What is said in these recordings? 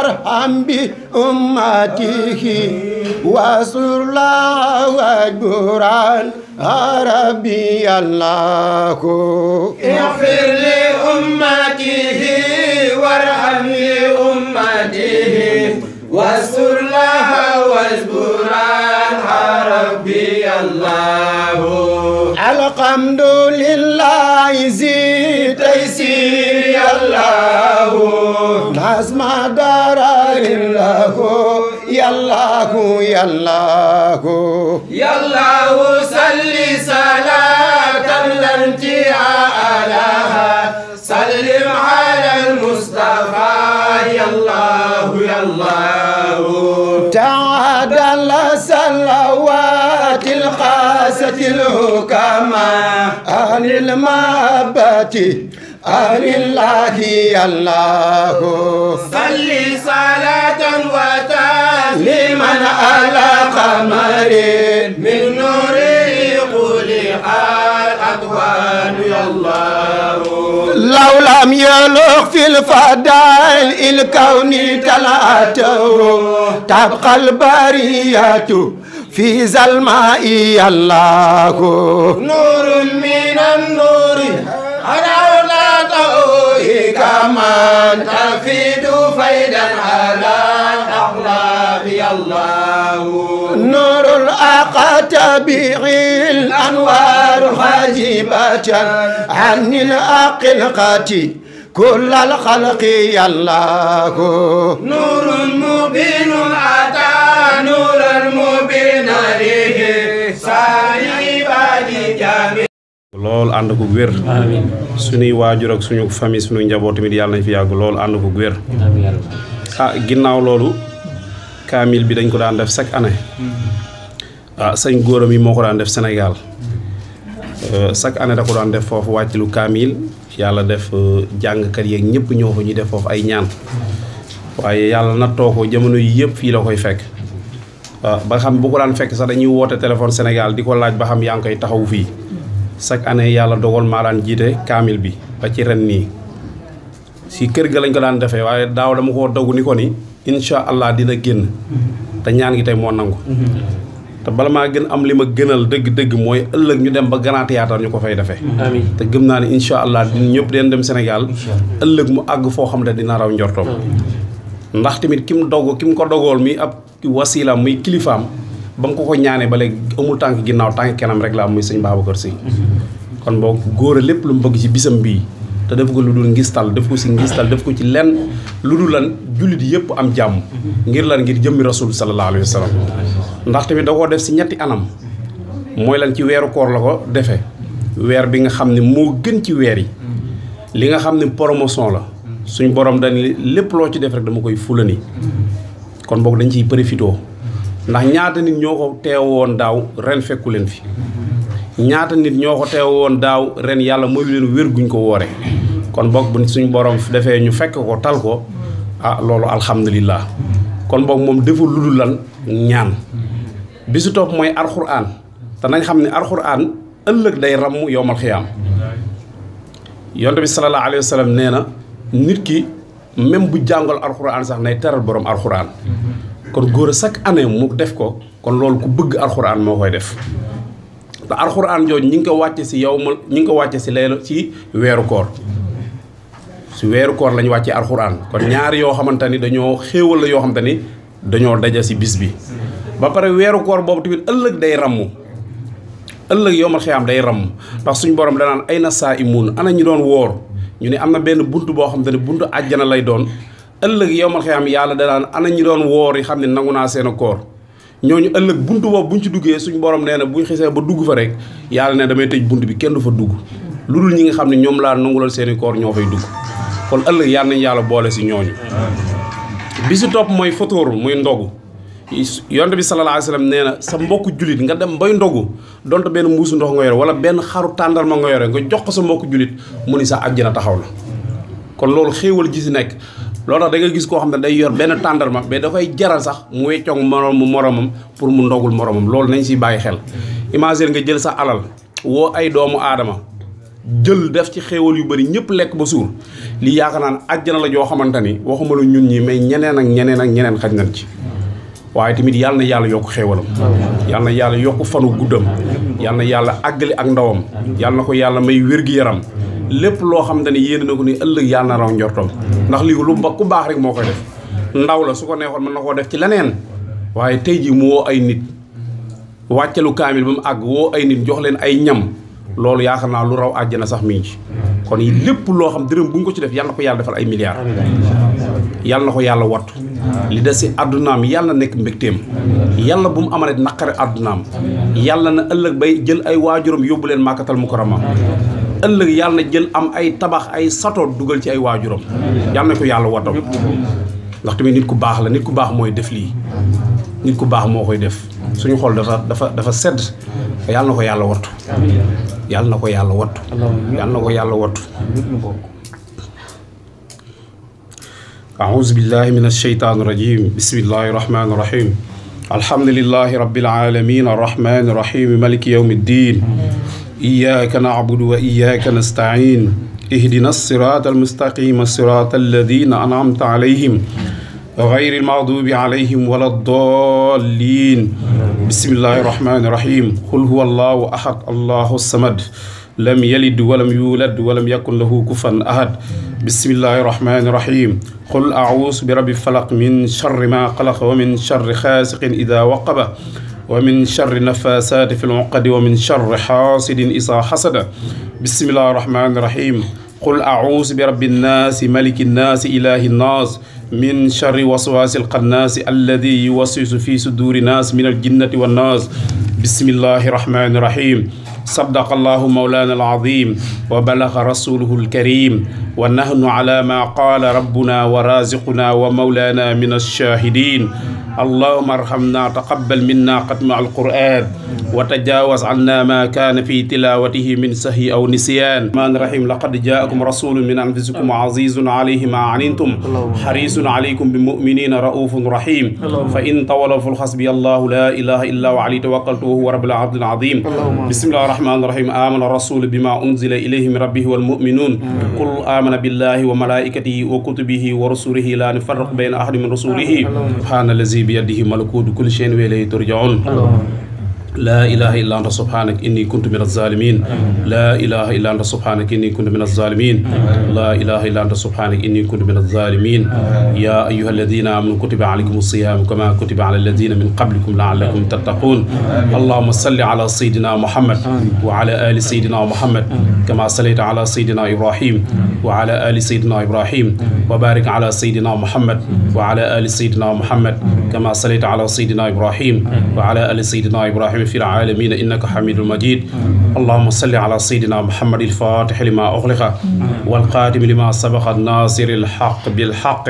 وارحم بأمته واسر لا واجبران ربي الله اغفر لأمته وارحم لأمته واستر لها واجبر عنها ربي الله الحمد لله زي تيسير الله نظم درر له يا الله يا الله يا الله صل صلاة لا انتهاء لها سلم على المصطفى يا الله يا الله تعادل صلوات القاسة الحكماء أهل المحبة أهل الله يا الله صل صلاة وتسليما على قمر من نوره خلق الأكوان يا الله لو لم يلوح في الفضائل الكون تلاته تبقى البرية في ظلماء الله نور من النور حرارته كمان تفيد فيدا على الأخلاق يا الله نور الأقطبيع الأنوار حاجبة عن الأقلقة كل الخلق يا الله نور مبين أتى نور المبين عليه سعيد جميع lool ànd ko wér suñuy waajur ak suñu famille suñu njaboot tamit yàlla nañ fi yàgg lool ànd ko wér ginnaaw loolu kaamil bi dañ ko daan def chaque année sëñ góoram yi moo ko daan def Sénégal chaque année da ko daan def foofu wàcc lu kaamil yàlla def jàngkat yeeg ñëpp ñoo ko ñu def foofu ay ñaan waaye yàlla nattoo ko jamono yi yëpp fii la koy fekk ba xam bu ko daan fekk sax dañuy woote téléphone Sénégal di ko laaj ba xam yaa ngi koy taxaw fii chaque année yàlla dogal maa daan jiite kaamil bi ba ci ren nii si kër ga lañ ko daan defee waaye daaw dama ko dogu ni ko ni incha allah dina génn te ñaan gi tey moo nangu te bala maa gën am li ma gënal dëgg-dëgg mooy ëllëg ñu dem ba Grand Théâtre ñu ko fay defee te gëm naa ne incha allah di ñëpp den dem Sénégal ëllëg mu àgg foo xam ne dina raw njortoom ndax tamit ki mu ko dogool mi ab wasiila muy kilifaam ba mu ko ñaanee ba léegi amul tànk ginnaaw tànk kanam rek la am muy sëñ Babacar Sy kon boog góor a lépp lu mu bëgg ci bisam bii te def ko lu dul ngistal def ko si ngistal def ko ci lenn lu dul lan jullit yëpp am jàmm ngir lan ngir jëmmi rasul sallallahu alayhi wa sallam ndax tamit da koo def si ñetti anam mooy lan ci weeru koor la ko defee weer bi nga xam ne moo gën ci weer yi li nga xam ne promotion la suñ borom dañ lépp loo ci def rek dama koy fulani kon boog dañ ciy profitoo ndax ñaata nit ñoo ko teewoon daaw ren fekku leen fi ñaata nit ñoo ko teewoon daaw ren yàlla mooy leen wér guñ ko woore kon boog bu suñ borom defee ñu fekk ko tal ko loolu alhamdulillah kon boog moom deful lu dul lan ñaan bi su topp mooy alxuraan te nañ xam ne alxuraan ëllëg day ramm yowmal xiyaam yonte bi sallallahu alayhi wa sallam nee na nit ki même bu jàngal alxuraan sax nay teral borom alxuraan kon góor a chaque année mu def ko kon loolu ku bëgg alxuraan moo koy def te alxuraan jooju ñi ngi ko wàcce si ñi ngi ko wàcce si layla ci weeru koor si weeru koor lañu wàccee alxuraan kon ñaari yoo xamante ni dañoo xéewal la yoo xamante ni dañoo daja si bis bi ba pare weeru koor boobu tamit ëllëg day ramm ëllëg yowmal xiyaam day ramm ndax suñu borom danaan ay na saa imuun ana ñu doon woor ñu ne am na benn bunt boo xamante ni buntu àjjana lay doon ëllëg yowmal xiyaam yàlla danaan ana ñi doon woor yi xam ne nangu naa seen koor ñooñu ëllëg buntu boobu buñ ci duggee suñu borom nee na buñ xisee ba dugg fa rek yàlla ne damay tëj bunt bi kenn du fa dugg lu dul ñi nga xam ne ñoom laa nangulal seeni koor ñoo fay dugg kon ëllëg yàlla nañ yàlla boole si ñooñu bi si topp mooy fotóor muy ndogu yonte bi sallallahu alayhi wa sallam nee na sa mbokku jullit nga dem bay ndogu donte benn mbuusu ndox nga yore wala benn xaru tàndarma nga yore nga jox ko sa mbokku jullit mu ni sa àjjana taxaw na kon loolu xéewal ji si nekk loolu tax da nga gis koo xam ne day yor benn tàndarma mais da koy jaral sax mu weccoog moromam pour mu ndogul moromam loolu nañ siy bàyyi xel imagine nga jël sa alal woo ay doomu aadama jël def ci xéewal yu bëri ñëpp lekk ba suur lii yaakaar naa ne àjjana la joo xamante ni waxuma la ñun ñi mais ñeneen ak ñeneen xaj nañ ci waaye tamit yàlla na yàlla yokk xéewalam yàlla na yàlla yokk fanu guddam yàlla na yàlla àggali ak ndawam yàlla na ko yàlla may wér-gi-yaram lépp loo xamante ni yéene na ko ni ëllëg yàlla na raw njortom ndax lii lu ku baax rek moo koy def ndaw la su ko neexoon mën na koo def ci leneen waaye tey jii mu woo ay nit wàccalu kaamil ba mu àgg woo ay nit jox leen ay ñam loolu yaakaar naa lu raw àjjana sax mi ngi ci kon yi lépp loo xam dërëm bu nga ko ci def yàlla na ko yàlla defal ay milliards yàlla na ko yàlla wattu li des si àddunaam yàlla na nekk mbégteem yàlla bu mu amalee naqare àddunaam yàlla na ëllëg bay jël ay waajuram yóbbu leen màkkatal mukarrama ëllëg yàlla na jël am ay tabax ay sato dugal ci ay waajuram yàlla na ko yàlla wattam ndax tamit nit ku baax la nit ku baax mooy def lii nit ku baax moo koy def suñu xol dafa sedd yàlla na ko yàlla wattu yàlla na ko yàlla wattu yàlla na ko yàlla wattu أعوذ بالله من الشيطان الرجيم بسم الله الرحمن الرحيم الحمد لله رب العالمين الرحمن الرحيم مالك يوم الدين إياك نعبد وإياك نستعين اهدنا الصراط المستقيم صراط الذين أنعمت عليهم غير المغضوب عليهم ولا الضالين بسم الله الرحمن الرحيم قل هو الله أحد الله الصمد لم يلد ولم يولد ولم يكن له كفوا أحد بسم الله الرحمن الرحيم قل أعوذ برب الفلق من شر ما خلق ومن شر غاسق إذا وقب ومن شر النفاثات في العقد ومن شر حاسد إذا حسد بسم الله الرحمن الرحيم قل أعوذ برب الناس ملك الناس إله الناس من شر وسواس القناس الذي يوسوس في صدور الناس من الجنة والناس بسم الله الرحمن الرحيم صدق الله مولانا العظيم وبلغ رسوله الكريم ونحن على ما قال ربنا ورازقنا ومولانا من الشاهدين اللهم ارحمنا تقبل منا ختم القرآن وتجاوز عنا ما كان في تلاوته من سهي أو نسيان الرحمن الرحيم لقد جاءكم رسول من أنفسكم عزيز عليه ما عنتم حريص عليكم بالمؤمنين رؤوف رحيم فإن طولوا فالحسبي الله لا إله إلا هو عليه توكلت وهو رب العرش العظيم بسم الله الرحمن الرحيم آمن الرسول بما أنزل إليه من ربه والمؤمنون قل آمن بالله وملائكته وكتبه ورسله لا نفرق بين أحد من رسوله سبحان الذي بيده ملكوت كل شيء وإليه ترجعون لا إله إلا أنت سبحانك إني كنت من الظالمين لا إله إلا أنت سبحانك إني كنت من الظالمين لا إله إلا أنت سبحانك إني كنت من الظالمين يا أيها الذين آمنوا كتب عليكم الصيام كما كتب على الذين من قبلكم لعلكم تتقون اللهم صل على سيدنا محمد وعلى آل سيدنا محمد كما صليت على سيدنا إبراهيم وعلى آل سيدنا إبراهيم وبارك على سيدنا محمد وعلى آل سيدنا محمد كما صليت على سيدنا إبراهيم وعلى آل سيدنا إبراهيم في العالمين إنك حميد مجيد اللهم صل على سيدنا محمد الفاتح لما أغلق والقادم لما سبق الناصر الحق بالحق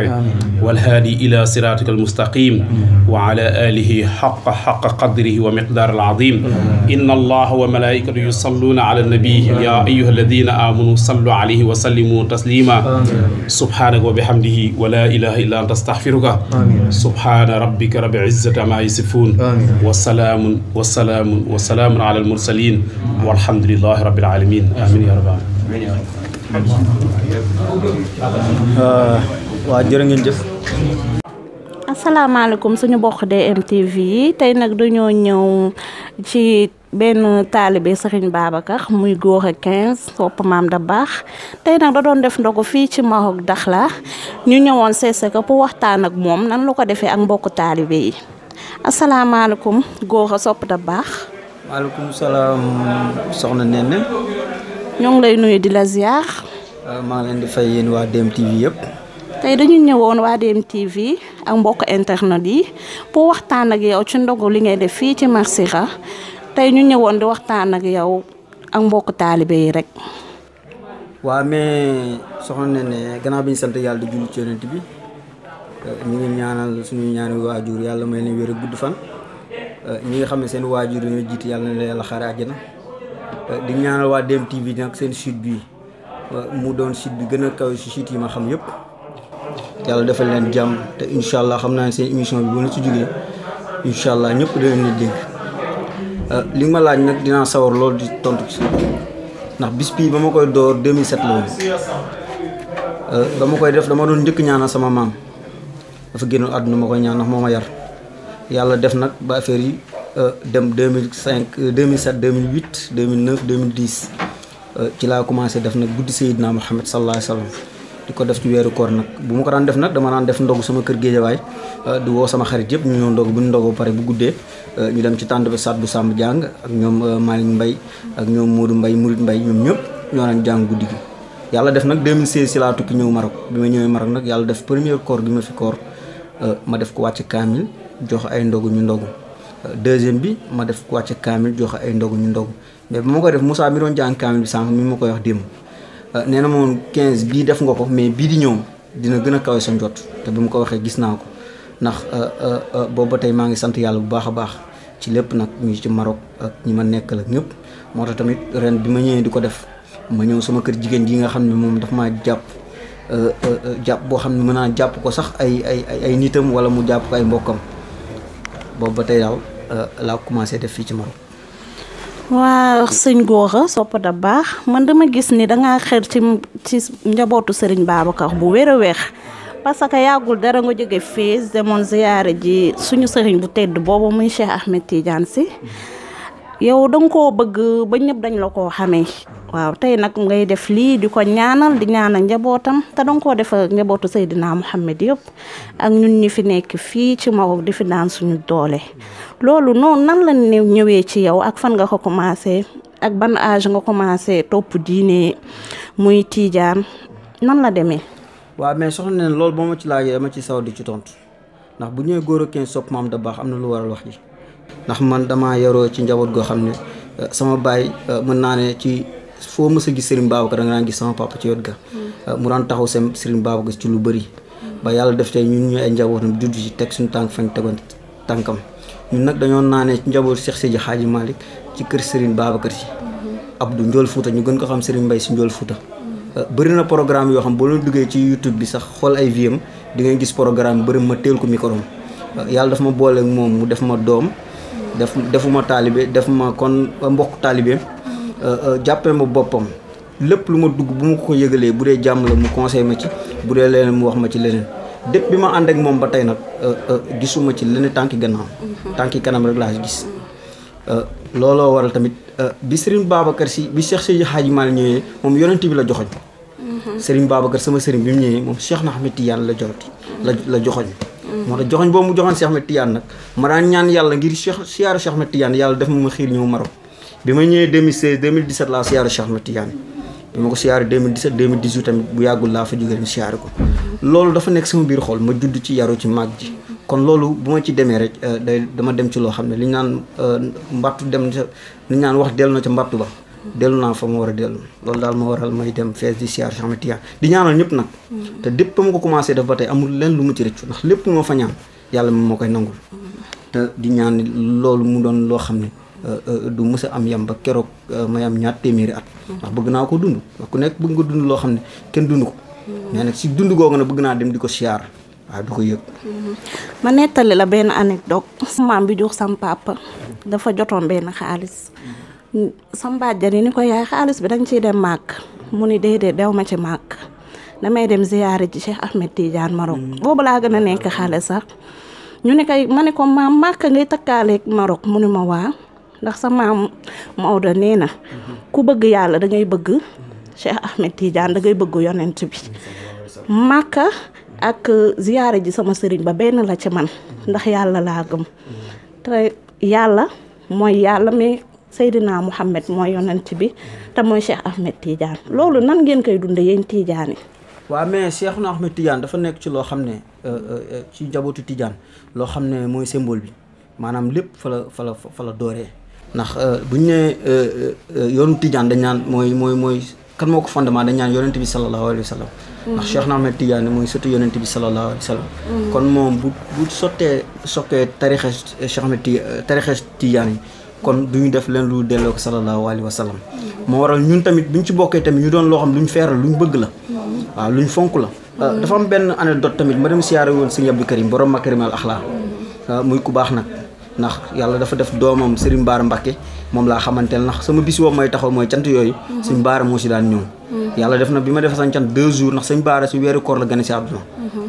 والهادي إلى صراطك المستقيم وعلى آله حق قدره ومقدار العظيم إن الله وملائكته يصلون على النبي يا أيها الذين آمنوا صلوا عليه وسلموا تسليما سبحانك وبحمده ولا إله إلا أنت استغفرك سبحان ربك رب العزة ما يصفون والسلام على المرسلين والحمد لله رب العالمين آمين يا رب العالمين waa jërë ngeen jëf. asalaamaaleykum suñu bokk DMTV yi tey nag dañoo ñëw ci benn taalibe Serigne Babacar muy Gora 15 sopp Maam Dabakh tey nag da doon def ndogu fii ci Maroc Dakhla ñu ñëwoon seese ko pour waxtaan ak moom nan la ko defee ak mbokk taalibe yi asalaamaaleykum Gora sopp Dabakh. maaleykum salaam soxna Nene. ñoo ngi lay nuyu di la ziar. maa ngi leen di fay yéen waa DMTV yëpp. tey dañu ñëwoon waa DMTV ak mbokk internet yi pour waxtaan ak yow ci ndogu li ngay def fii ci Marsira tey ñu ñëwoon di waxtaan ak yow ak mbokk taalibe yi rek. waa mais soxna Nene gannaaw bi ñu sant yàlla di julli ci yonent bi ñu ngi ñaanal suñu ñaani waajur yàlla may leen wér ak gudd fan ñi nga xam ne seen waajur dañoo jiite yàlla na leen yàlla xaare àjjana di ñaanal waa DMTV nag seen site bi mu doon site bi gën a kaw si site yi ma xam yëpp yàlla defal leen jàmm te incha allah xam naa ne seen émission bi bu na si jógee incha allah ñëpp danañ leen dégg li nga ma laaj nag dinaa sawar loolu di tontu ci ndax bis bii ba ma koy door 2007 la woon ba ma koy def dama doon njëkk ñaanal sama maam dafa génnoon àdduna ma koy ñaan ndax moo ma yar yàlla def nag ba affaire yi dem 2005 2007 2008 2009 2010 ci laa commencé def nag guddi Seydina Muhammad sallallahu alayhi wa sallam di ko def ci weeru koor nag bu ma ko daan def nag dama daan def ndogu sama kër Géejawaay di woo sama xarit yëpp ñu ñëw ndogu bu ñu ndogoo pare bu guddee ñu dem ci tànd ba sat bu sàmb jàng ak ñoom Malick Mbaye ak ñoom Modou Mbaye Mourid Mbaye ñoom ñëpp ñoo daan jàng guddi gi yàlla def nag 2016 si laa tukki ñëw Maroc bi ma ñëwee Maroc nag yàlla def premier koor gi ma fi koor ma def ko wàcc kaamil jox ay ndogu ñu ndogu deuxième bi ma def ko wàcc kaamil jox ay ndogu ñu ndogu mais ba ma koy def Moussa mi doon jàng kaamil bi sànq mi ma koy wax démb nee na moom 15 bii def nga ko mais bii di ñëw dina gën a kawe sa njot te bi mu ko waxee gis naa ko ndax boobu ba tey maa ngi sant yàlla bu baax a baax ci lépp nag ñu ci Maroc ak ñi ma nekkal ak ñëpp moo tax tamit ren bi ma ñëwee di ko def ma ñëw sama kër jigéen ji nga xam ne moom daf maa jàpp boo xam ne mën naa jàpp ko sax ay nitam wala mu jàpp ko ay mbokkam boobu ba tey daal laa commencé def fii ci Maroc. waa sëñ Gora Sope Dabakh man dama gis ni dangaa xër ci njabootu Serigne Babacar bu wér a wér parce que yàggul dara nga jóge fii demoon ziyaare ji suñu sëriñ bu tedd boobu muy Cheikh Ahmed Tidiane Sy yow danga koo bëgg ba ñëpp dañ la koo xamee waaw tey nag ngay def lii di ko ñaanal di ñaanal njabootam te danga koo def ak njabootu Seydina Mouhamed yëpp ak ñun ñi fi nekk fii ci Maroc di fi daan suñu doole loolu noonu nan la ñëwee ci yow ak fan nga ko commencé ak ban âge nga commencé topp diine muy Tidiane nan la demee. waaw mais soxna ne loolu boo ma ci laajee dama ci saw di ci tontu ndax bu ñëwee Gora 15 Sope Mame Dabakh am na lu waral wax ji ndax man damaa yaroo ci njaboot goo xam ne sama baay mën naa ne ci foo mës a gis Serigne Babacar da nga daan gis sama papa ci wet ga mu daan taxaw seen Serigne Babacar ci lu bëri ba yàlla def tey ñun ñooy ay njabootam judd ci teg suñu tànk fañ tegoon tànkam ñun nag dañoo naanee ci njabootu Cheikh Seydi Hadji Malick ci kër Serigne Babacar Sy Abdou Ndiol Fouta ñu gën ko xam Serigne Mbaye Sy Ndiol Fouta bëri na programme yoo xam boo leen duggee ci YouTube bi sax xool ay viam di ngay gis programme bëri ma teel ko micro yàlla daf ma booleeg moom mu def ma doom defuma taalibe def ma kon mbokk taalibe jàppee ma boppam lépp lu ma dugg bu ma ko yëgalee bu dee jàmm la mu conseil ma ci bu dee leneen mu wax ma ci leneen dépp bi ma ànd ak moom ba tey nag gisuma ci leneen tànki gannaaw tànki kanam rek laa gis looloo waral tamit bi Serigne Babacar Sy bi Cheikh Seydi Hadji Malick ñëwee moom yonent bi la joxoñ Serigne Babacar sama Serigne bi mu ñëwee moom Cheikh na Ahmed Tidiane la joxoñ moo tax joxoñ boobu mu joxoon Cheikh Ahmed Tidiane nag ma daan ñaan yàlla ngir siyaaru Cheikh Ahmed Tidiane yàlla def ma xiir ñëw Maroc bi ma ñëwee 2016 2017 laa siyaaru Cheikh Ahmed Tidiane bi ma ko siyaare 2017 2018 tamit bu yàggul laa fa jógee dem siyaare ko loolu dafa nekk sama biir xol ma judd ci yaru ci màgg ji kon loolu bu ma ci demee rek dama dem ci loo xam ne li ñu naan mbattu dem ca li ñu naan wax dellu na ca mbattu ba dellu naa fa ma war a dellu loolu daal ma waral may dem fees di siyaare Cheikh Ahmed Tidiane di ñaanal ñëpp nag te dépp ma ko commencé def ba tey amul leen lu mu ci rëccu ndax lépp moo fa ñaan yàlla moom moo koy nangul te di ñaan loolu mu doon loo xam ne du mës a am yam ba keroog may am ñaar téeméeri at ndax bëgg naa ko dund ndax ku nekk bëgg nga dund loo xam ne kenn dund ko mais nag si dund googu nag bëgg naa dem di ko siyaar waaw du ko yëg. ma nettali la benn anecdote maam bi jox sam papa dafa jotoon benn xaalis sam bàjjani ni ko yaay xaalis bi dañ ciy dem màkk mu ni déedéet dew ma ci màkk damay dem ziyaare ji Cheikh Ahmed Tidiane Maroc boobu laa gën a nekk xale sax ñu ne kay ma ne ko maam màkk ngay takkaaleeg Maroc mu ni ma waa ndax sa maam Maodo nee na ku bëgg yàlla da ngay bëgg Cheikh Ahmed Tidiane da ngay bëgg yonent bi Màkka ak ziyaare ji sama sëriñ ba benn la ci man ndax yàlla laa gëm te yàlla mooy yàlla mais Seydina Mouhamed mooy yonent bi te mooy Cheikh Ahmed Tidiane loolu nan ngeen koy dunde yéen Tidiane yi. waaw mais Cheikh Ahmed Tidiane dafa nekk ci loo xam ne ci njabootu Tidiane loo xam ne mooy symbole bi maanaam lépp fa la dooree. ndax bu ñu nee yoonu Tidiane dañ naan mooy kan moo ko fondement dañ naan yonent bi sallallahu alayhi wa sallam. ndax Cheikh Ahmed Tidiane mooy surtout yonent bi sallallahu alayhi wa sallam. kon moom bu sokkee tarixa Cheikh Ahmed tarixa Tidiane yi kon du ñu def leen lu delloo ko sallallahu alayhi wa sallam. moo waral ñun tamit bu ñu ci bokkee tamit ñu doon loo xam lu ñu feeral lu ñu bëgg la. waaw lu ñu fonk la. dafa am benn anecdote tamit ma dem siyaare woon sëñ Abdou Karim borom Makarim al Axlaa muy ku baax nag. ndax yàlla dafa def doomam Serigne Bara Mbacké moom laa xamanteel ndax sama bis boobu mooy taxaw mooy cant yooyu Serigne Bara moo si daan ñëw yàlla def na bi ma defee sañ cant 2 jours ndax Serigne Bara si weeru koor la gën a si àdduna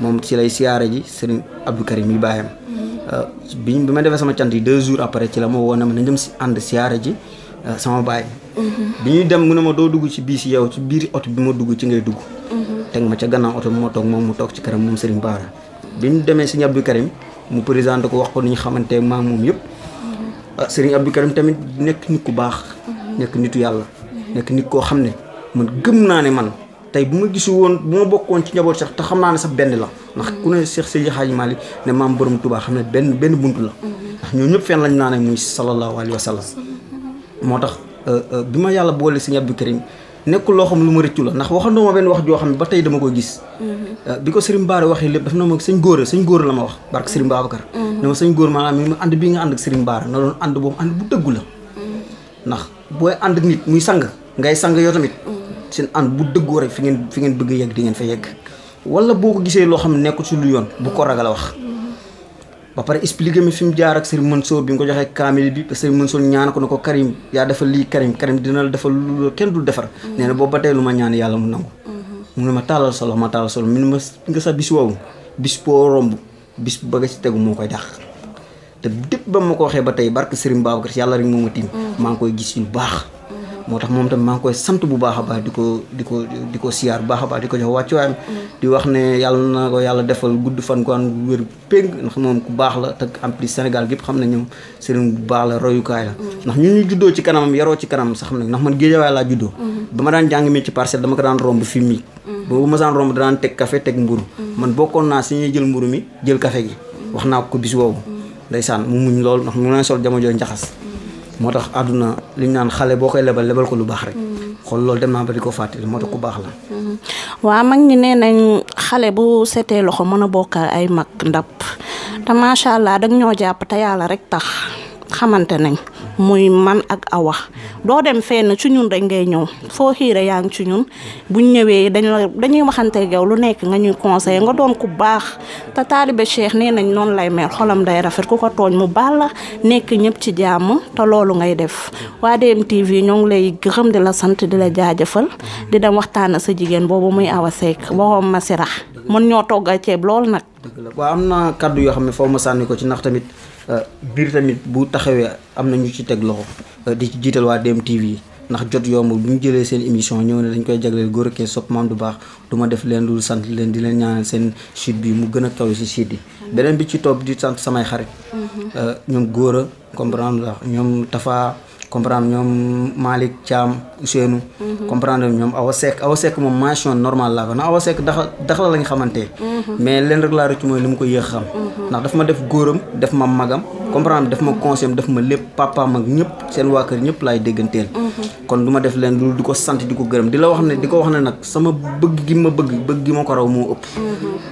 moom si lay siyaare ji Serigne Abdou Karim mi bàyyam bi ma defee sama cant yi 2 jours après ci la ma woo ne ma na jëm si ànd siyaare ji sama baay bi ñuy dem mu ne ma doo dugg ci biis yow ci biir oto bi ma dugg ci ngay dugg teg ma ca gannaaw oto bi ma toog moom mu toog ci këram moom Serigne Bara bi ñu demee Serigne Abdou Karim mu présenté ko wax ko ni ñu xamante maa moom yëpp Serigne Abdou Karim tamit nekk nit ku baax nekk nitu yàlla nekk nit koo xam ne man gëm naa ne man tey bu ma gisu woon bu ma bokkoon ci njaboot sax te xam naa ne sax benn la ndax ku ne Cheikh Seydi Hadji Malick ne maam borom Touba xam ne benn buntu la ndax ñoo ñëpp fenn lañ naa ne muy sallallahu alayhi wa sallam moo tax bi ma yàlla boole Serigne Abdou Karim nekkul loo xam lu ma rëccu la ndax waxandoo ma benn wax joo xam ne ba tey dama koy gis bi ko Serigne Bara waxee lépp daf na ma sëñ góor la ma wax barke Serigne Babacar ne ma sëñ góor maanaam mi ànd bii nga ànd ak Serigne Bara na doon ànd boobu ànd bu dëggu la ndax booy ànd ak nit muy sang ngay sang yoo tamit seen ànd bu dëggoo rek fi ngeen bëgg yegg di ngeen fa yegg wala boo ko gisee loo xam ne nekkul ci lu yoon bu ko ragal a wax ba pare expliqué mi fi mu jaar ak Serigne Mansour bi nga ko joxee kaamil bi Serigne Mansour ñaan ko ne ko Karim yaa defal lii Karim dina la defal lu kenn dul defar nee na boobu ba tey lu ma ñaan yàlla mu nangu mu ne ma tàllal solo mi ne ma nga sax bis woowu bis boo romb bis ba nga ci tegu moo koy dàq te dépp ba ma ko waxee ba tey barke Serigne Babacar yàlla rek moo ma tiim maa ngi koy gis yu baax moo tax moom tamit maa ngi koy sant bu baax a baax di ko siyaar bu baax a baax di ko jox wàccuwaayam di wax ne yàlla na ko yàlla defal gudd fan ko an wér péng ndax moom ku baax la te en plus Sénégal gépp xam ne ñoom Serigne bu baax la royukaay la ndax ñun ñu juddoo ci kanamam yaroo ci kanamam sax xam ne ndax man Géejawaay laa juddoo ba ma daan jàng mi ci Parcelles dama ko daan romb fi mi boobu ma daan romb danaan teg café teg mburu man bokkoon naa si ñuy jël mburu mi jël café gi wax naa ko bis boobu ndeysaan mu muñ loolu ndax mu leen sol jamono jooju njaxas moo tax àdduna li ñu naan xale boo koy lebal ko lu baax rek xool loolu dem naa ba di ko fàttali moo tax ku baax la waa mag ñi nee nañ xale bu setee loxo mën a bokk ay mag ndab te macha allah dag ñoo jàpp te yàlla rek tax xamante nañ muy man ak Awa doo dem fenn ci ñun rek ngay ñëw foo xiire yaa ngi ci ñun buñ ñëwee dañuy waxante yow lu nekk nga ñuy conseillé nga doon ku baax te taalibe Cheikh nee nañ noonu lay mel xolam day rafet ku ko tooñ mu baal la nekk ñëpp ci jàmm te loolu ngay def waa DMTV ñoo ngi lay gërëm di la sant di la jaajëfal di dem waxtaan sa jigéen boobu muy Awa Seck waxoon ma si rax mën ñoo toggal ceeb loolu nag. dëgg la waaw am na kaddu yoo xam ne foofu ma sànni ko ci ndax tamit biir tamit bu taxawee am na ñu ci teg loxo di ci jiital waa DMTV ndax jot yomb bu ñu jëlee seen émission ñëw ne dañ koy jagleel góor ak sopp maam du baax du ma def leen lu sant leen di leen ñaanal seen site bi mu gën a kaw si site yi beneen bi ci topp di sant samay xarit ñoom góor a comprendre la ñoom Tafa comprendre ñoom Malick Thiam Ousseynou comprendre ñoom Awa Seck moom mention normale laa ko ndax Awa Seck dax la lañ xamante mais leen rek laa rëcc mooy li mu ko yéex xam ndax daf ma def góoram def ma magam comprendre def ma conseil def ma lépp papa mag ñëpp seen waa kër ñëpp laay dégganteel kon du ma def leen lu di ko sant di ko gërëm di wax ne nag sama bëgg gi ma ko raw moo ëpp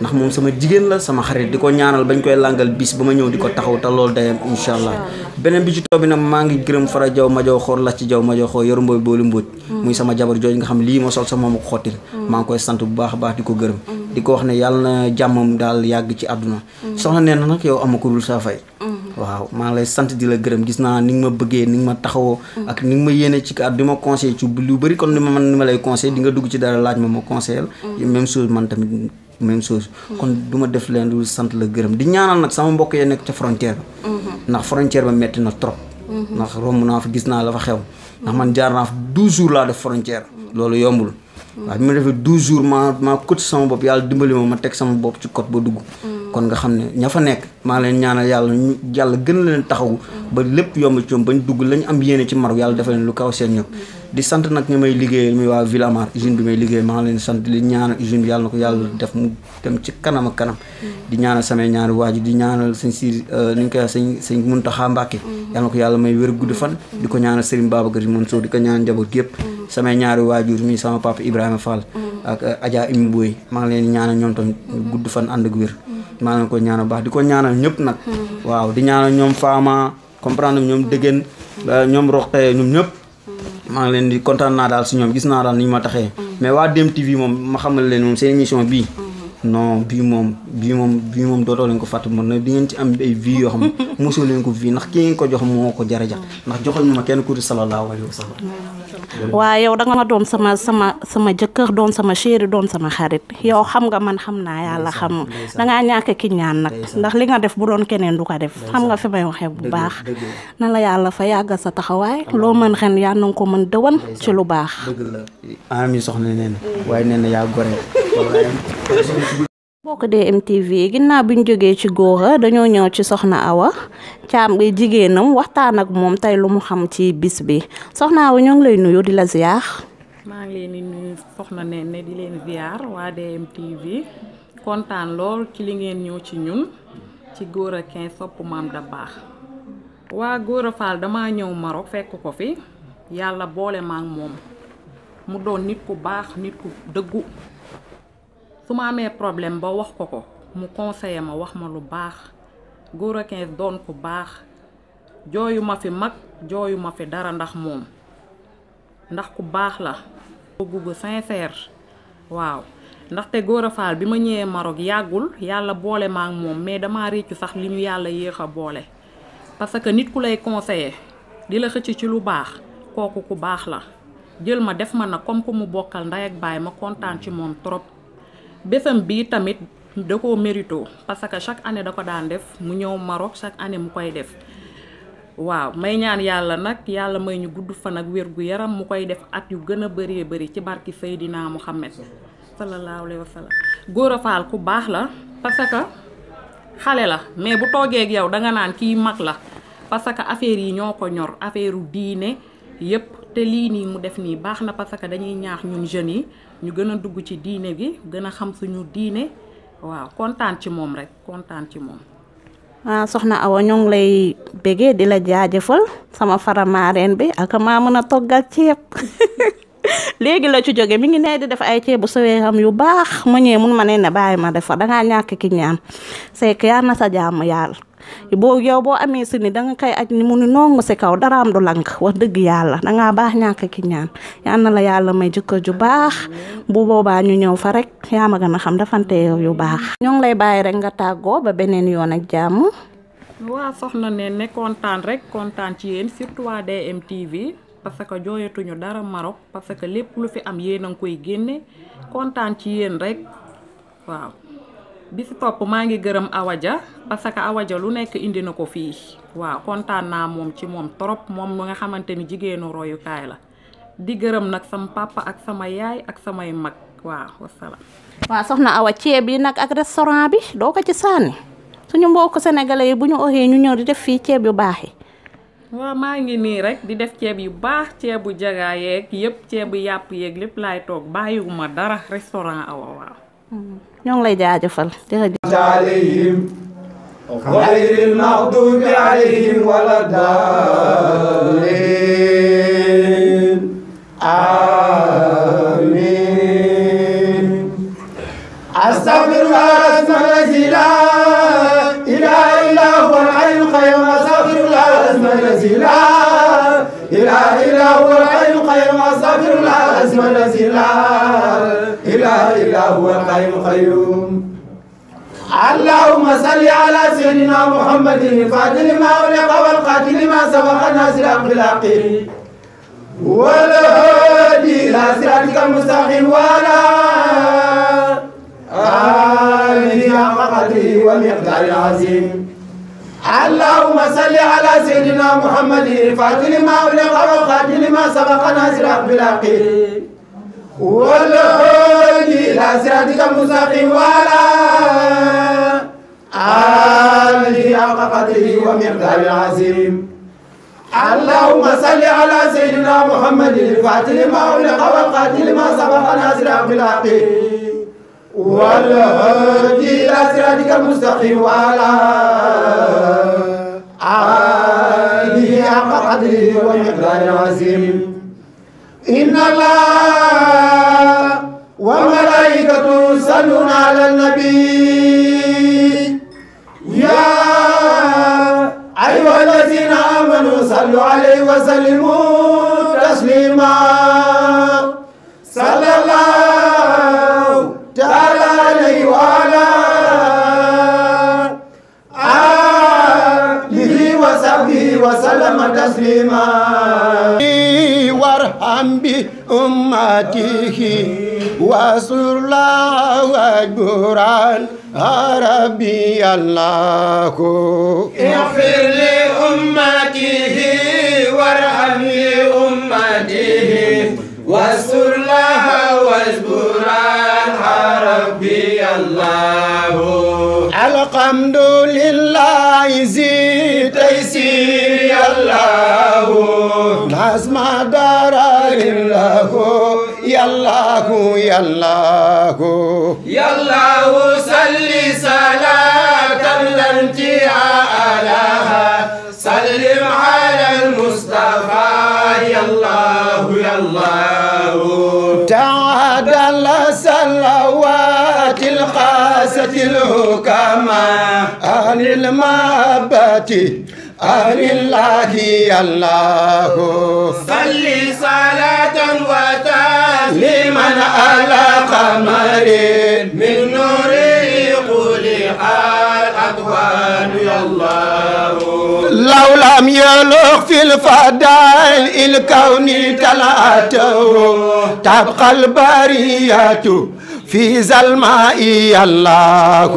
ndax moom sama jigéen la sama xarit di ko ñaanal bañ koy langal bis ba ma ñëw di ko taxaw te loolu dayam incha allah beneen bi ci toog bi nag maa ngi gërëm Fara Jaw ma jaw xoor la ci jaw ma jaw xoor yor mbooy boolu mbóoj muy sama jabar jooju nga xam lii ma sol sama ma ko xottil maa ngi koy sant bu baax a baax di ko gërëm di ko wax ne yàlla na jàmmam daal yàgg ci àdduna soxna nee na nag yow ama ko dul saa fay waaw maa ngi lay sant di la gërëm gis naa ni nga ma bëggee ni nga ma taxawoo ak ni nga ma yéene ci kàddu di ma conseillé ci lu bëri kon ni ma lay conseillé di nga dugg ci dara laaj ma conseillé même chose man tamit même chose kon du ma def leen lu sant la gërëm di ñaanal nag sama mbokk yee nekk ca frontière ba ndax frontière ba metti na trop ndax romb naa fa gis naa la fa xew ndax man jaar naa fa 12 jours laa def frontière loolu yombul waaw bi ma defee 12 jours maa cote sama bopp yàlla dimbali ma teg sama bopp ci côte ba dugg kon nga xam ne ña fa nekk maa leen ñaanal yàlla gën leen taxawu ba lépp yomb ci ñoom bañ dugg lañ am yéene ci Maroc yàlla defal leen lu kaw seen ñëpp di sant nag ñi may liggéeyal muy waa Ville Amar usine bi may liggéey maa ngi leen sant di ñaanal usine bi yàlla na ko yàlla def mu dem ci kanam ak kanam di ñaanal samay ñaari waaju di ñaanal sëñ si ni ñu koy wax sëñ Muntaxa Mbàkke yàlla na ko yàlla may wér gudd fan di ko ñaanal Serigne Babacar Mansour di ko ñaanal njaboot yëpp samay ñaari waajur mi sama papa Ibrahima Fall ak Adja Imi Boy maa ngi leen di ñaanal ñoom tamit gudd fan ànd ak wér maa ngi leen ko ñaanal baax di ko ñaanal ñëpp nag waaw di ñaanal ñoom Fama comprendre ñoom Déggen ñoom Roqe ñoom ñëpp maa ngi leen di kontaan naa daal si ñoom gis naa daal ni ñu ma taxee mais waa DMTV moom ma xamal leen moom seen émission bii non bii moom dootoo leen ko fàtte mën na di ngeen ci am ay vie yoo xam mosoo leen ko vie ndax ki ngeen ko jox moo ko jar a jox ndax joxuñu ma kenn ku di sallallahu alayhi wa sallam. waaw yow da nga ma doon sama jëkkër doon sama chéri doon sama xarit yow xam nga man xam naa yàlla xam dangaa ñàkk ki ñaan nag ndax li nga def bu doon keneen du ko def xam nga fi may waxee bu baax na la yàlla fa yàggal sa taxawaay loo mën ren yaa nanga ko mën dëwan ci lu baax. dëgg la ami soxna nee na waaye nee na yaa gore. mbokk DMTV ginnaaw bi ñu jógee ci Gora dañoo ñëw ci soxna Awa Thiam ngay jigéenam waxtaan ak moom tey lu mu xam ci bis bi soxna Awa ñoo ngi lay nuyu di la ziar. maa ngi leen di nuyu soxna Néné di leen ziar waa DMTV kontaan lool ci li ngeen ñëw ci ñun ci Gora 15 sopp Maam Dabakh waa Gora Fall dama ñëw Maroc fekk ko fi yàlla boole ma ak moom mu doon nit ku baax nit ku dëggu su ma amee problème ba wax ko mu conseillé ma wax ma lu baax Gora 15 doon ku baax jooyu ma fi mag jooyu ma fi dara ndax moom ndax ku baax la bëgg gu sincère waaw ndaxte Gora Fall bi ma ñëwee Maroc yàggul yàlla boole ma ak moom mais dama réccu sax li ñu yàlla yéex a boole parce que nit ku lay conseillé di la xëcc ci lu baax kooku ku baax la jël ma def ma nag comme ku mu bokkal ndey ak baay ma kontaan ci moom trop bésam bii tamit da koo mérito parce que chaque année da ko daan def mu ñëw Maroc chaque année mu koy def waaw may ñaan yàlla nag yàlla may ñu gudd fan ak wér gu yaram mu koy def at yu gën a bëree bëri ci barki Seydina Muhammad sallallahu alayhi wa sallam Gora Fall ku baax la parce que xale la mais bu toogee ak yow danga naan kii mag la parce que affaire yi ñoo ko ñor affaire u diine yépp te lii nii mu def nii baax na parce que dañuy ñaax ñun jeunes yi ñu gën a dugg ci diine gi gën a xam suñu diine waaw kontaan ci moom rek kontaan ci moom. soxna Awa ñoo ngi lay bégee di la jaajëfal sama faramaareen bi ak maa mën a toggal ceeb léegi la ci jóge mi ngi nee di def ay ceebu soweeram yu baax ma ñëwee mun ma ne bàyyi ma def fa dangaa ñàkk ki ñaan c'est que yar na sa jàmm yàlla yow boo amee si ni danga koy aj ni mu ni nongu si kaw daraam du lank wax dëgg yàlla dangaa baax ñàkk ki ñaan yal na la yàlla may jëkkër ju baax bu boobaa ñu ñëw fa rek yaa ma gën a xam defante yu baax ñoo ngi lay bàyyi rek nga tàggoo ba beneen yoon ak jàmm. waa soxna ne kontaan rek kontaan ci yéen surtout waa DMTV parce que jooyatuñu dara Maroc parce que lépp lu fi am yéen a ngi koy génne kontaan ci yéen rek waaw bi si topp maa ngi gërëm Awaja parce que Awaja lu nekk indi na ko fii waaw kontaan naa moom ci moom trop moom mu nga xamante ni jigéenu royukaay la di gërëm nag sama papa ak sama yaay ak samay mag waaw wasalaam. waaw soxna Awa ceeb yi nag ak restaurant bi doo ko ci sànni suñu mbokk sénégalais yi bu ñu oxee ñu ñëw di def fii ceeb yu baax yi. waaw maa ngi nii rek di def ceeb yu baax ceebu jagaa yeeg yëpp ceebu yàpp yeeg lépp laay toog bàyyiwuma dara restaurant Awa waaw. ñoo ngi lay jaajëfal jërëjëf. عليهم غير المغضوب عليهم ولا الضالين آمين أستغفر الله الذي لا إله إلا هو الحي القيوم أستغفر الله الذي لا إله إلا هو الحي القيوم أستغفر الله الذي لا إله إلا هو الحي القيوم اللهم صل على سيدنا محمد الفاتح لما أغلق والقاتل لما سبق الناصر بالحق والهادي إلى صراطك المستقيم وعلى آله حق قدره ومقداره العظيم اللهم صل على سيدنا محمد الفاتح لما أغلق والقاتل لما سبق الناصر بالحق والهادي إلى صراطك المستقيم وعلى آله حق قدره ومقداره العظيم اللهم صل على سيدنا محمد الفاتح لما أغلق والقاتل لما سبق ناصر بالحق والهادي إلى صراطك المستقيم وعلى آله حق قدره ومقداره العظيم إن الله وملائكته يصلون على النبي يا أيها الذين آمنوا صلوا عليه وسلموا تسليما صلى الله تعالى عليه وآله وسلم تسليما وارحم بأمته واسر الله واجبران ربي الله اغفر لأمته وارحم لأمته واستر لها واجبرها ربي الله الحمد لله زي تيسير الله نظم درر له يا الله يا الله يا الله صل صلاة لا انتهاء لها سلم على المصطفى يا الله يا الله تعادل صلوات القاسة الحكماء أهل المحبة أهل الله يا الله صل صلاة وتسليما على قمر من نوره خلق الأكوان يا الله لو لم يلوح في الفضائل الكون تلاته تبقى البرية في ظلماء الله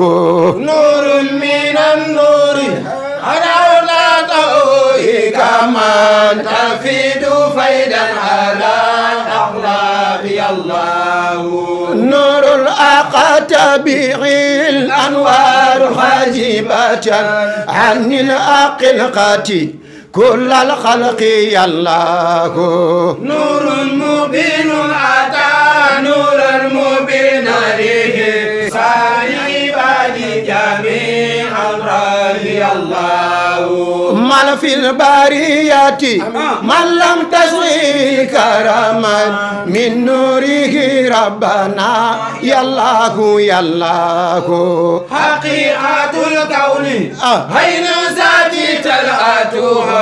نور من النور حرارته كما تفيد فيدا على الأخلاق يا الله نور الأقطبيع الأنوار حاجبة عن الأقلقة كل الخلق يا الله نور مبين أتى نور مبين عليه صاحب لجميع الأمر يا الله من في البرية من لم تسوي كرما من نوره ربنا يا الله يا الله حقيقة الكون أين ذاتي تلأتها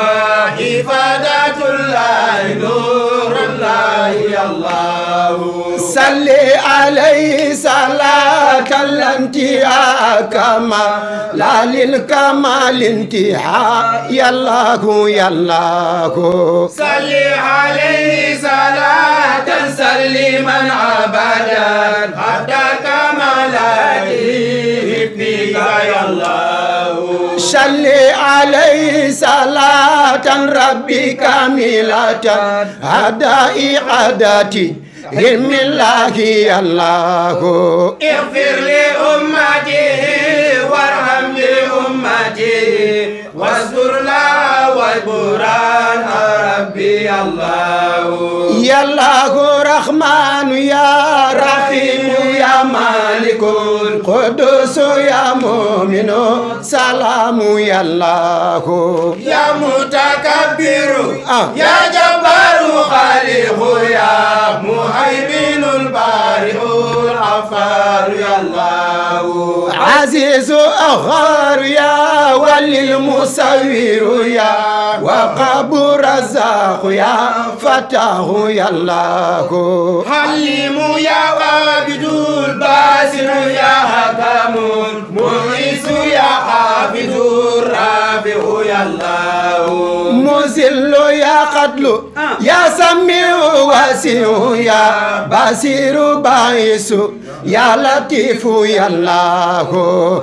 إفادة الله نور الله يا الله صل عليه صلاة الانتهاء كما لا للكمال انتهاء يا الله يا الله صل عليه صلاة سلما أبدا حتى كمالاته بك يا الله صل عليه صلاة ربي كاملة أداء عاداتي علم الله يا الله اغفر لأمته وارحم لأمته واستر لها واجبران ربي الله يا الله رحمن يا رحيم يا مالك القدوس يا مؤمن سلام يا الله يا متكبر يا جبار خالق يا مهيمن البارئ الغفار يا الله عزيز أغار يا ولي المصور يا وقب رزاق يا فتاه يا الله حليم يا عابد الباسل يا حكم مؤيس يا حافظ الرافع يا الله مزل يا قتل يا سميع واسع يا بصير باعث يا لطيف يا الله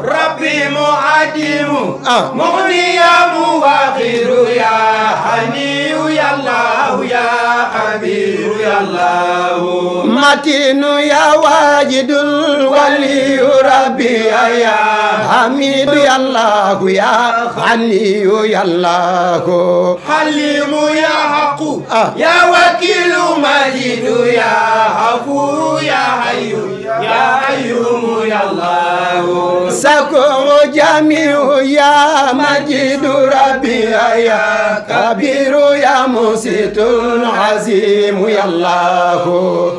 ربي معدم مغني يا مواخر يا حني يا الله يا خبير يا الله متين يا واجد الولي ربي يا حميد يا الله يا غني يا الله حليم يا حق يا وكيل مجيد يا عفو يا حي يا قيوم يا الله سكو جميع يا مجيد ربي يا كبير يا مسيط عظيم يا الله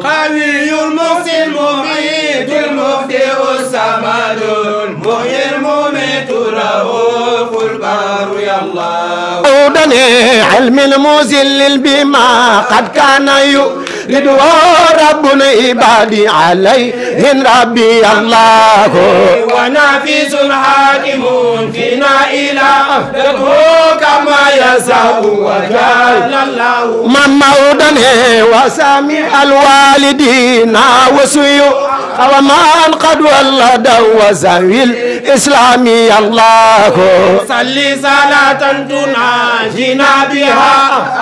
قوي المحسن المميت المبدئ الصمد المحيي المميت الرؤوف البار يا الله أودني علم المذل بما قد كان يريد ربنا عبادي عليه من ربي الله ونافذ حاكم فينا إلى وحدته كما يشاء وجل الله ممودني وسامع الوالدين وسيو ومن قد ولد وزوي الإسلام الله صلي صلاة تناجينا بها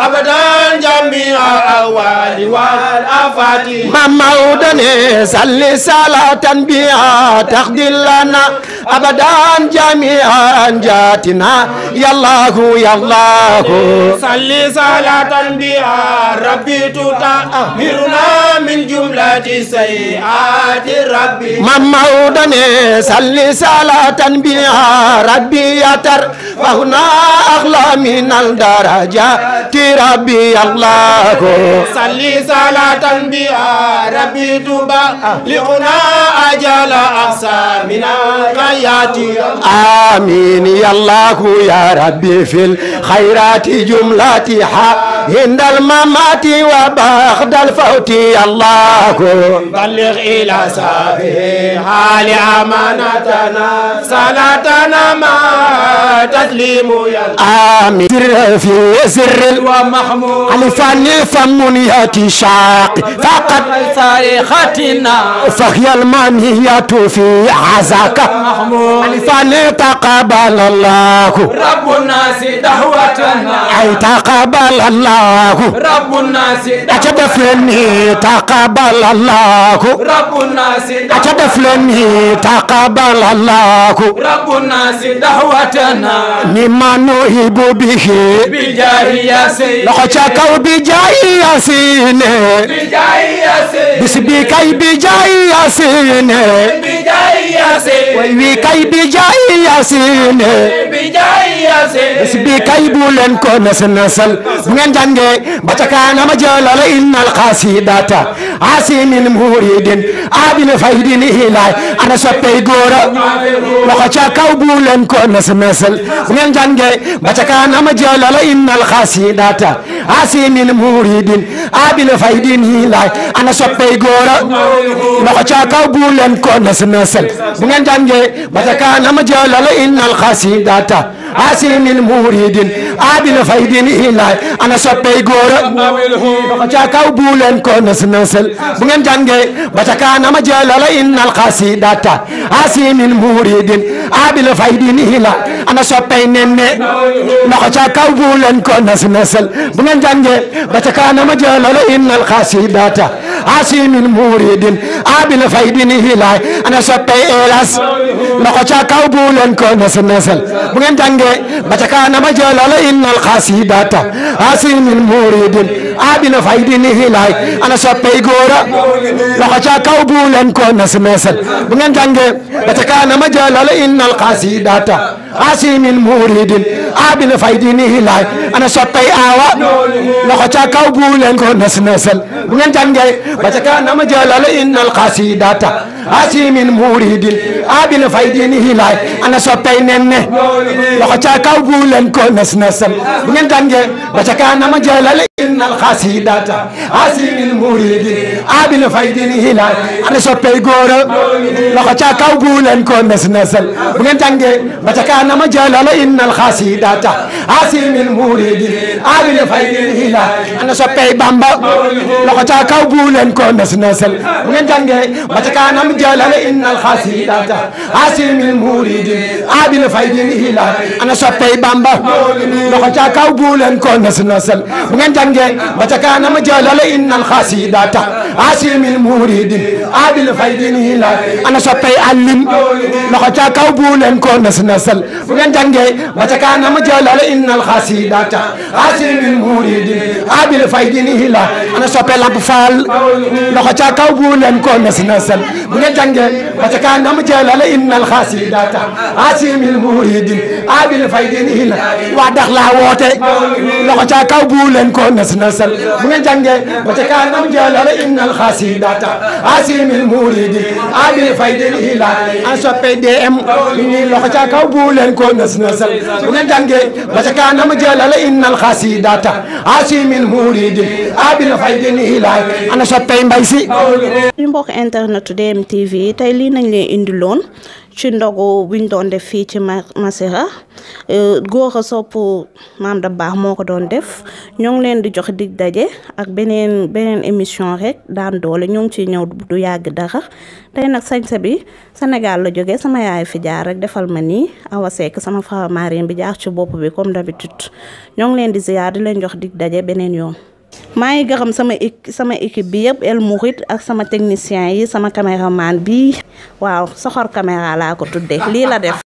أبدا جميع الأوال والآفات ممودني صلي صلاة بها تخدي لنا أبدا جميع أنجاتنا يا الله يا الله صلي صلاة بها ربي تطهرنا من جملة سيئات ربي ممودني صلي صلاة بها ربي يتر فهنا أغلى من الدرجات ربي الله صلي صلاة بها ربي تبلغنا أجل أقسامنا غايات آمين يا الله يا ربي في الخيرات جملتها عند الممات وبعد الفوت يا الله بلغ إلى سافه حال أمانتنا صلاتنا ما تسليم يا آمين سر في سر ومحمود الفن فم ياتي شاق فقط صريختنا فهي المنية في عزاك محمود الفن تقبل الله رب الناس دعوتنا أي تقبل الله رب الناس أتدفلني تقبل الله رب الناس أتدفلني تقبل الله رب الناس دعوتنا مما نهب به بجاه ياسين لخشاك بجاه ياسين بجاه ياسين بسبيكي بجاه ياسين بجاه ياسين ويكي بجاه ياسين بجاه ياسين بسبيكي بولن كونس نسل بنين جانجي بچكانا مجلل إن القصيدة عاصم مريد عابل فايدين إلهي أنا سبي غورا لخشاك بولن كونس نسل بنين جانجي بچكانا مجلل إن القصيدة عاصم مريد عابل فايدين إلهي أنا سبي غورا لخشاك بولن كونس نسل بنين جانجي بچكانا مجلل إن القصيدة عاصم مريد عابل فايدين إلهي أنا سبي غورا لخشاك بولن كونس نسل بنين جانجي بچكانا مجلل إن القصيدة عاصم مريد عابل فايدين إلهي أنا سبي نني لخشاك بولن كونس نسل بنين جانجي بچكانا مجلل إن القصيدة عاصم مريد عابل فايدين إلهي أنا سبي إلاس لخشاك بولن كونس نسل بنين جانجي بچكانا مجلل إن القصيدة عاصم مريد عابل فايدين إلهي أنا سبي غورا لخشاك بولن كونس نسل بنين جانجي بچكانا مجلل إن القصيدة عاصم مريد عابل فايدين إلهي أنا سبي آوا لخشاك بولن كونس نسل بنين جانجي بچكانا مجلل إن القصيدة عاصم مريد عابل فايدين إلهي أنا سبي نني لخشاك بولن كونس نسل بنين جانجي بچكانا مجلل إن القصيدة عاصم مريد عابل فايدين إلهي أنا سبي غورا لخشاك بولن كونس نسل بنين جانجي بچكانا مجلل إن القصيدة عاصم مريد عابل فايدين إلهي أنا سبي بامبا لخشاك بولن كونس نسل بنين جانجي بچكانا مجلل إن القصيدة عاصم مريد عابل فايدين إلهي أنا سبي بامبا لخشاك بولن كونس نسل بنين جانجي بچكانا مجلل إن القصيدة عاصم مريد عابل فايدين إلهي أنا سبي علم لخشاك بولن كونس نسل بنين جانجي بچكانا مجلل إن القصيدة عاصم مريد عابل فايدين إلهي أنا سبي لامفال لخشاك بولن كونس نسل بنين جانجي بچكانا مجلل إن القصيدة عاصم مريد عابل فايدين إلهي ودخلا ووتي لخشاك بولن كونس نسل بنين جانجي بچكانا مجلل إن القصيدة عاصم مريد عابل فايدين إلهي أنا سبي دي ام لخشاك بولن كونس نسل بنين جانجي بچكانا مجلل إن القصيدة عاصم مريد عابل فايدين إلهي أنا سبي مبايسي mbokk internet DMTV tey lii nañ leen indiloon ci ndogu buñ doon def fii ci Massira Gora Sopp Mame Dabakh moo ko doon def ñoo ngi leen di jox dig daje ak beneen émission rek daan doole ñoo ngi ciy ñëw du yàgg dara tey nag sañse bi Sénégal la jógee sama yaay fi jaar rek defal ma nii Awa Seck sama frère marine bi jaar ci bopp bi comme d'habitude ñoo ngi leen di ziar di leen jox dig daje beneen yoon. maa ngi gërëm sama équipe bi yëpp El Mourid ak sama technicien yi sama caméraman bi waaw soxor caméra laa ko tuddee lii la def.